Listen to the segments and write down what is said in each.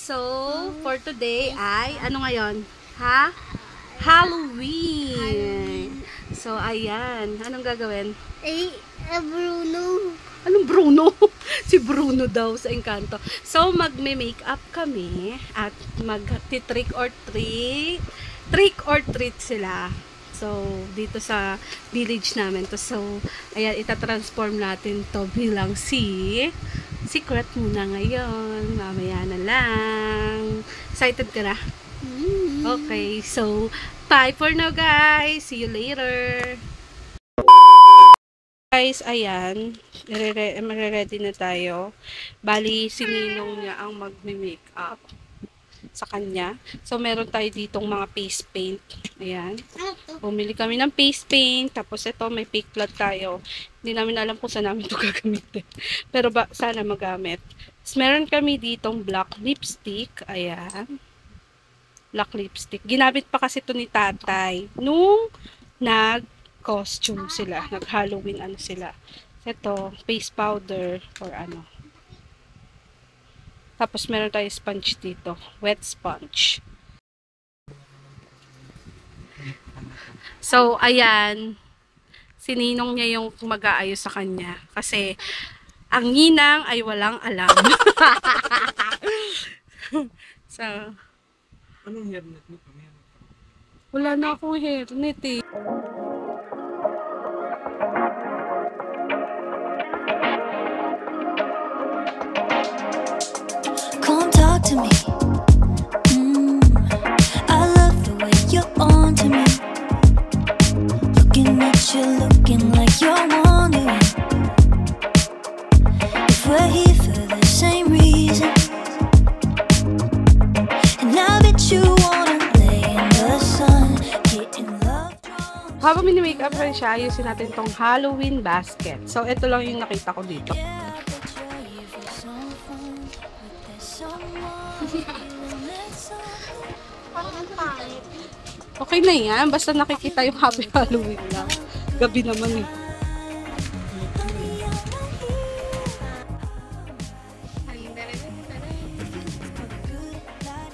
So, for today ay, ano ngayon? Ha? Halloween! So, ayan. Anong gagawin? Bruno. Anong Bruno? Si Bruno daw sa Encanto. So, magme-makeup kami at mag-trick or treat. Trick or treat sila. So, dito sa village namin to. So, ayan, itatransform natin to bilang secret muna ngayon. Mamaya na lang. Excited ka na? Okay, so, bye for now, guys. See you later. Guys, ayan. Magre-ready na tayo. Bali, si Ninong niya ang magme-makeup sa kanya. So, meron tayo ditong mga face paint. Ayan. Bumili kami ng face paint. Tapos, ito, may fake blood tayo. Hindi namin alam kung saan namin ito gagamitin. Pero, sana magamit. Tapos, meron kami ditong black lipstick. Ayan. Black lipstick. Ginamit pa kasi ito ni tatay. Nung nag-costume sila. Nag-Halloween ano sila. Ito, face powder or ano. Tapos, meron tayo sponge dito. Wet sponge. So, ayan. Sininong niya yung mag-aayos sa kanya. Kasi, ang ninang ay walang alam. So, anong hairnet mo? wala na akong hairnet eh. Come talk to me. I love the way you're on to me. Looking at you, looking like you're wondering if we're here for the same reason. And now that you wanna lay in the sun, getting love drunk. Habang mini-makeup rin siya, ayusin natin tong Halloween basket. So, ito lang yung nakita ko dito. Okay na yan. Basta nakikita yung Happy Halloween lang. Gabi naman eh.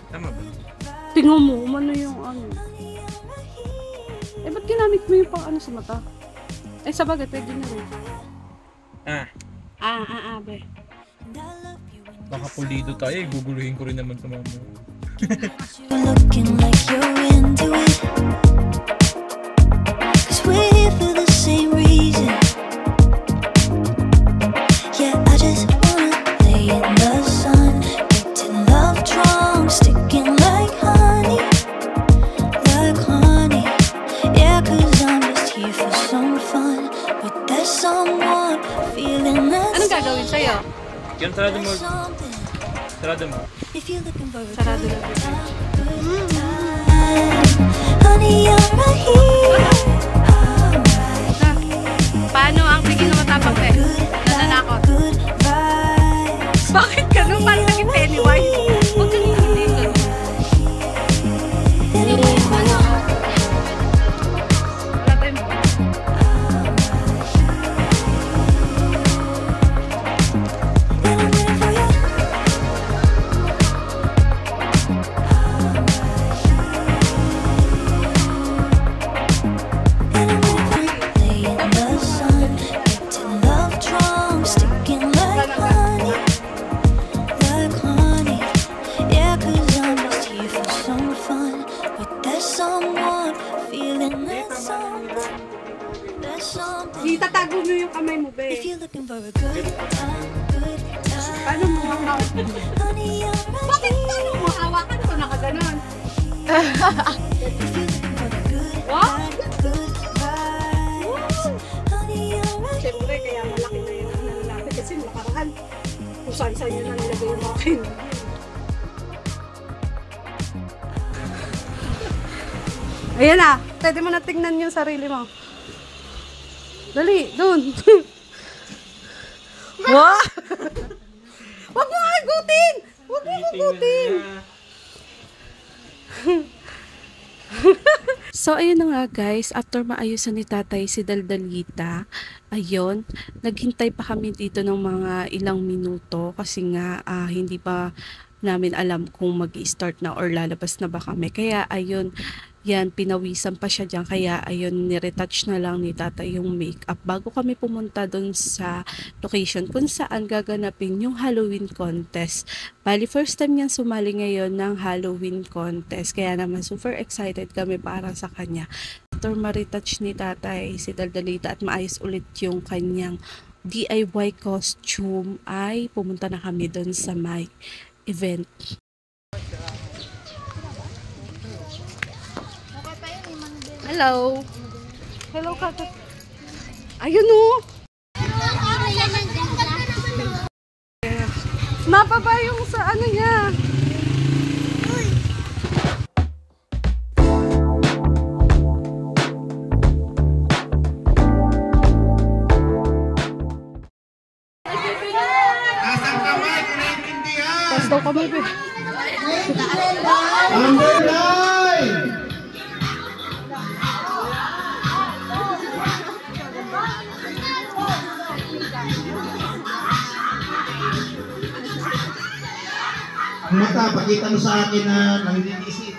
Tama ba? Tingnan mo, umano yung ano. Eh, ba't ginamit mo yung pang ano sa mata? Eh, sa bagay, pwede na rin. Be. Baka pulido tayo, guguluhin ko rin naman ito mamaya. You're looking like you're into it. 'Cause we're here for the same reason. Yeah, I just wanna lay in the sun, getting love drunk, sticking like honey. Yeah, 'cause I'm just here for some fun, but there's someone feeling that. Anong gagawin sa'yo? Yan, sarado mo. Sarado mo. If you're looking for a Sarado lang dito. honey, I'm right here. Paano ang tingin na matapang pe? Nananakot. Good vibes. Bakit ganun? Parang naging Pennywise. Huwag kang hindi ganun. Wala tayong Itatago mo yung kamay mo, be. If you're looking for a good time, Paano mo hawakan? honey, I'm right Bakit paano mo hawakan ko nakaganon? If you're looking for a good What? good vibes, honey, I'm right Siyempre, kaya malaki na yung ano natin kasi nakaraan. Kung saan-saan yun na nilagay yung mga kayo. Ayan na, pwede mo na tingnan yung sarili mo. Dali, dun. Wow! Huwag mo hagutin! Huwag mo hagutin! So, ayun na nga guys, after maayusan ni tatay si Daldalita, ayun, naghintay pa kami dito ng mga ilang minuto kasi nga hindi pa namin alam kung mag-i-start na or lalabas na ba kami. Kaya ayun, yan, pinawisan pa siya dyan. Kaya ayun, niretouch na lang ni tatay yung makeup bago kami pumunta dun sa location kung saan gaganapin yung Halloween contest. Bali, first time niyan sumali ngayon ng Halloween contest. Kaya naman super excited kami para sa kanya. After ma-retouch ni tatay si Daldalita at maayos ulit yung kanyang DIY costume, ay pumunta na kami dun sa may event. Hello. Hello, Kaka. Ayun o. Mapaba yung sa ano niya. Nasaan kamay? Kung naiintindihan! Tapos daw kami. Number 9! Ang mata, pakita mo sa akin na nanginisip.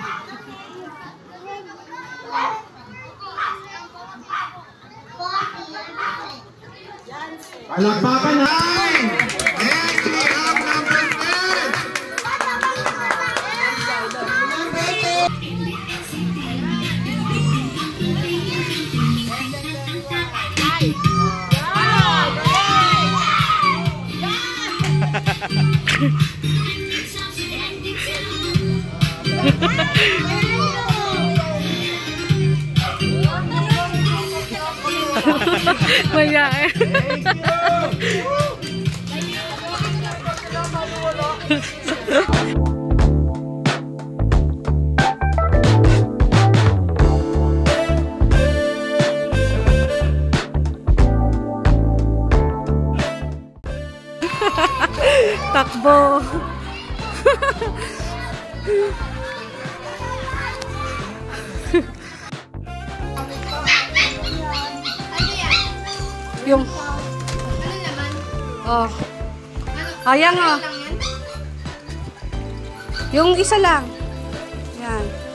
Palakpakan na! And we have number 10! Maya eh. Takbo. Yung oh. Ayan nga. Yung isa lang. Yan.